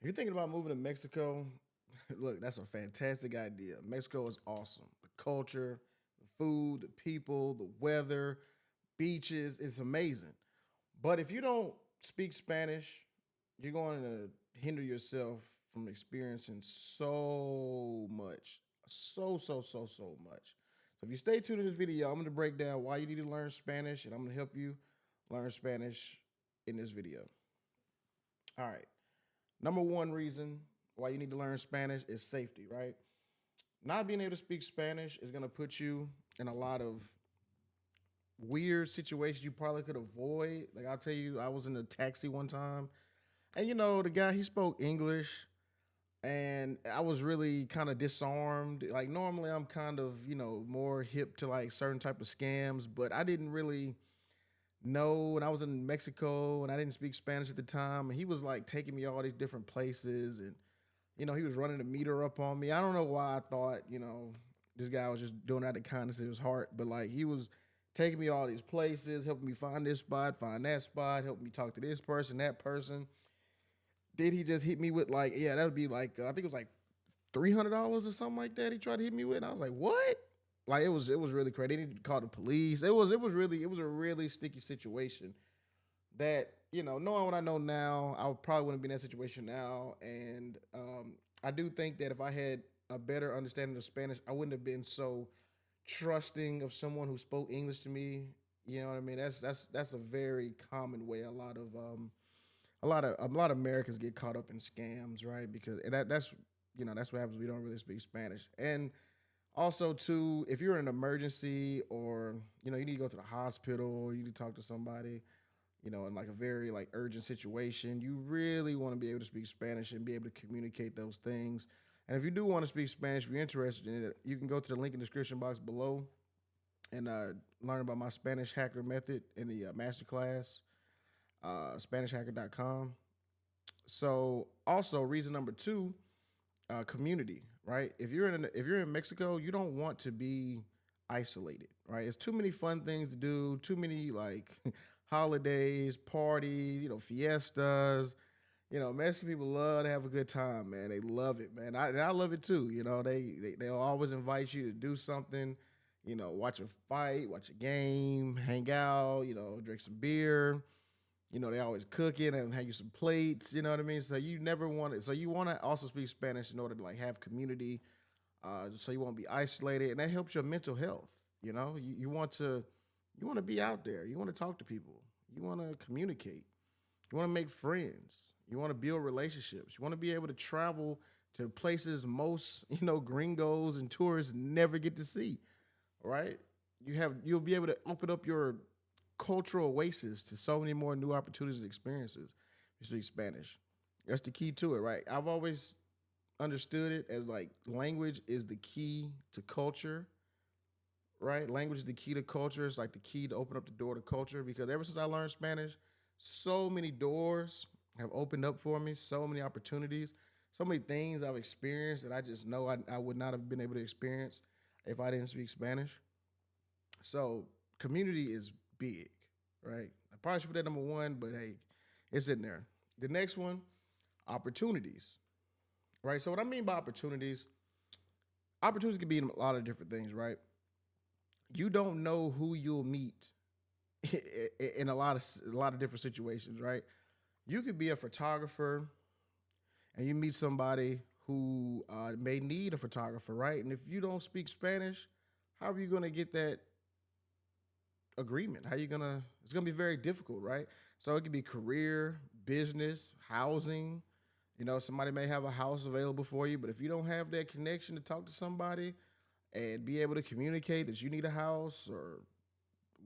If you're thinking about moving to Mexico, look, that's a fantastic idea. Mexico is awesome. The culture, the food, the people, the weather, beaches, it's amazing. But if you don't speak Spanish, you're going to hinder yourself from experiencing so much. So much. So if you stay tuned to this video, I'm going to break down why you need to learn Spanish, and I'm going to help you learn Spanish in this video. All right. Number one reason why you need to learn Spanish is safety, right? Not being able to speak Spanish is going to put you in a lot of weird situations you probably could avoid. Like I'll tell you, I was in a taxi one time, and the guy he spoke English, and I was really kind of disarmed. Like normally I'm kind of more hip to like certain type of scams, but I didn't really know. And I was in Mexico, and I didn't speak Spanish at the time, and he was like taking me all these different places, and he was running a meter up on me. I don't know why I thought, this guy was just doing that out of kindness of his heart, but like he was taking me all these places, helping me find this spot, find that spot, helping me talk to this person, that person. Did he just hit me with like, yeah, that would be like, I think it was like $300 or something like that. He tried to hit me with. And I was like, what? Like it was really crazy. They didn't call the police. It was a really sticky situation that knowing what I know now, I probably wouldn't be in that situation now. And I do think that if I had a better understanding of Spanish, I wouldn't have been so trusting of someone who spoke English to me. You know what I mean? That's a very common way a lot of Americans get caught up in scams, right? Because that's what happens. We don't really speak Spanish, and also too, if you're in an emergency or you need to go to the hospital, you need to talk to somebody, in like a very like urgent situation, you really want to be able to speak Spanish and be able to communicate those things. And if you do want to speak Spanish, if you're interested in it, you can go to the link in the description box below and learn about my Spanish hacker method in the masterclass, SpanishHacker.com. So also reason number two, community, right? If you're in Mexico, you don't want to be isolated, right? It's too many fun things to do, too many like holidays, parties, fiestas. Mexican people love to have a good time, man. They love it, man. And I love it too. They'll always invite you to do something. Watch a fight, watch a game, hang out. Drink some beer. They always cooking and have you some plates. You know what I mean? So you never want it. So you want to also speak Spanish in order to like have community, so you won't be isolated, and that helps your mental health. You want to be out there. You want to talk to people. You want to communicate. You want to make friends. You want to build relationships. You want to be able to travel to places most gringos and tourists never get to see. Right? You'll be able to open up your cultural oasis to so many more new opportunities and experiences. You speak Spanish. That's the key to it, right? I've always understood it as like language is the key to culture, right? Language is the key to culture. It's like the key to open up the door to culture because ever since I learned Spanish, so many doors have opened up for me, so many opportunities, so many things I've experienced that I just know I would not have been able to experience if I didn't speak Spanish. So community is big, right? I probably should put that number one, but hey, it's in there. The next one, opportunities, right? So what I mean by opportunities can be in a lot of different things, right? You don't know who you'll meet in a lot of different situations, right? You could be a photographer and you meet somebody who may need a photographer, right? And if you don't speak Spanish, how are you going to get that agreement? How you gonna? It's gonna be very difficult, right? So it could be career, business, housing. Somebody may have a house available for you, but if you don't have that connection to talk to somebody and be able to communicate that you need a house or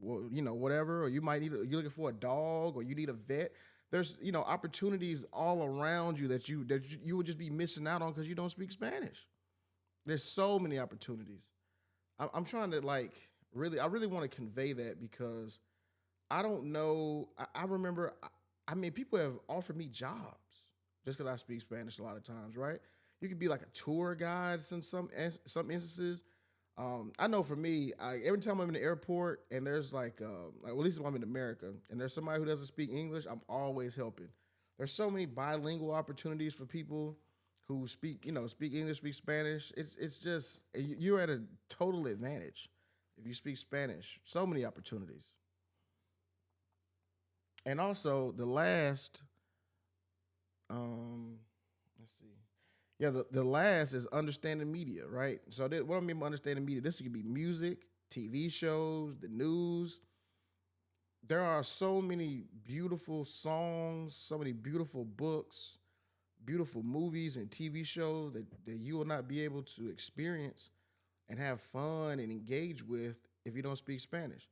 whatever, or you might you're looking for a dog or you need a vet. There's opportunities all around you that you would just be missing out on because you don't speak Spanish. There's so many opportunities. I'm trying to like I really want to convey that because I don't know. I remember, I mean, people have offered me jobs just because I speak Spanish a lot of times, right? You could be like a tour guide in some instances. I know for me, every time I'm in the airport and there's like well, at least if I'm in America and there's somebody who doesn't speak English, I'm always helping. There's so many bilingual opportunities for people who speak, speak English, speak Spanish. It's just you're at a total advantage if you speak Spanish. So many opportunities. And also the last, um, let's see. Yeah, the last is understanding media, right? So what I mean by understanding media, this could be music, TV shows, the news. There are so many beautiful songs, so many beautiful books, beautiful movies and TV shows that you will not be able to experience and have fun and engage with if you don't speak Spanish.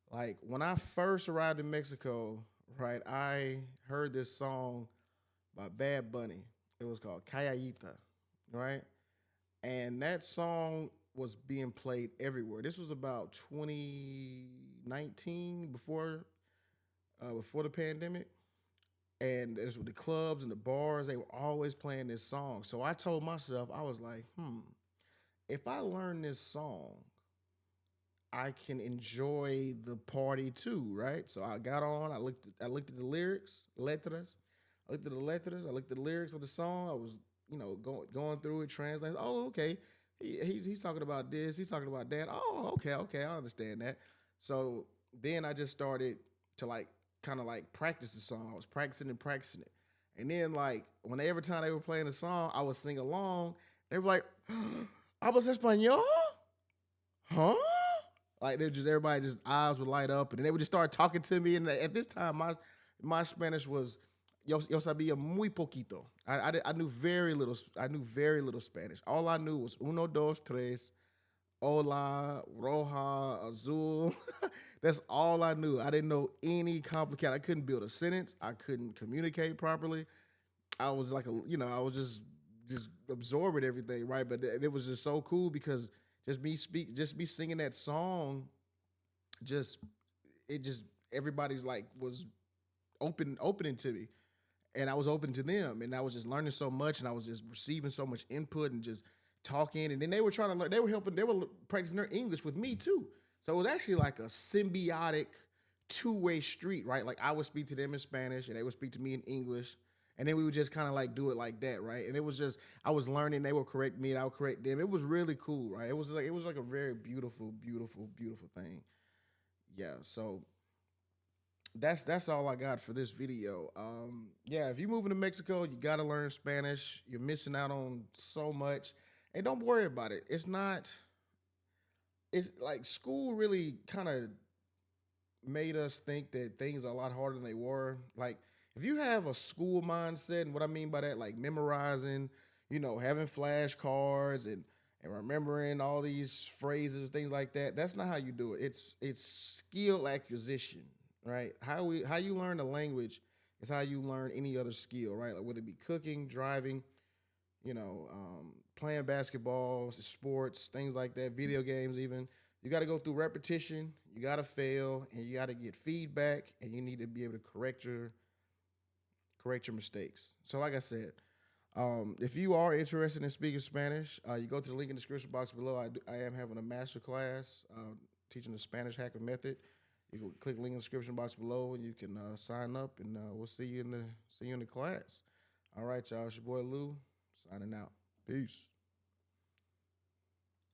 Like when I first arrived in Mexico, right, I heard this song by Bad Bunny. It was called Calladita, right? And that song was being played everywhere. This was about 2019, before the pandemic, and as with the clubs and the bars, they were always playing this song. So I told myself, I was like, if I learn this song, I can enjoy the party too, right? So I got on, I looked at the lyrics, letras. I looked at the letras, I looked at the lyrics of the song. I was, going through it, translating. Oh, okay. He's talking about this, he's talking about that. Oh, okay, okay, I understand that. So then I just started to like kind of like practice the song. I was practicing and practicing it. And then like when every time they were playing the song, I would sing along. They were like, "Hablas español? Huh?" Like they just everybody just eyes would light up, and then they would just start talking to me. And at this time, my Spanish was yo sabía muy poquito. I knew very little. I knew very little Spanish. All I knew was uno dos tres, hola, roja, azul. That's all I knew. I didn't know any complicated. I couldn't build a sentence. I couldn't communicate properly. I was like I was just absorbing everything, right? But it was just so cool because just me singing that song, just it just everybody's like was opening to me, and I was open to them, and I was just learning so much, and I was just receiving so much input and just talking, and then they were trying to learn. They were helping. They were practicing their English with me too. So it was actually like a symbiotic two-way street, right? Like I would speak to them in Spanish, and they would speak to me in English, and then we would just kind of like do it like that, right? And it was just I was learning. They would correct me, and I would correct them. It was really cool, right? It was like a very beautiful, beautiful, beautiful thing. Yeah. So that's all I got for this video. Yeah, if you're moving to Mexico, you gotta learn Spanish. You're missing out on so much, and don't worry about it. It's not. It's like school really kind of made us think that things are a lot harder than they were. Like if you have a school mindset, and what I mean by that, like memorizing, having flashcards and remembering all these phrases, things like that. That's not how you do it. It's skill acquisition, right? How you learn a language is how you learn any other skill, right? Like whether it be cooking, driving, playing basketball, sports, things like that, video games, even. You got to go through repetition. You got to fail, and you got to get feedback, and you need to be able to correct your mistakes. So, like I said, if you are interested in speaking Spanish, you go to the link in the description box below. I am having a master class teaching the Spanish hacker method. You can click the link in the description box below, and you can sign up, and we'll see you in the class. All right, y'all. It's your boy Lou signing out. Peace.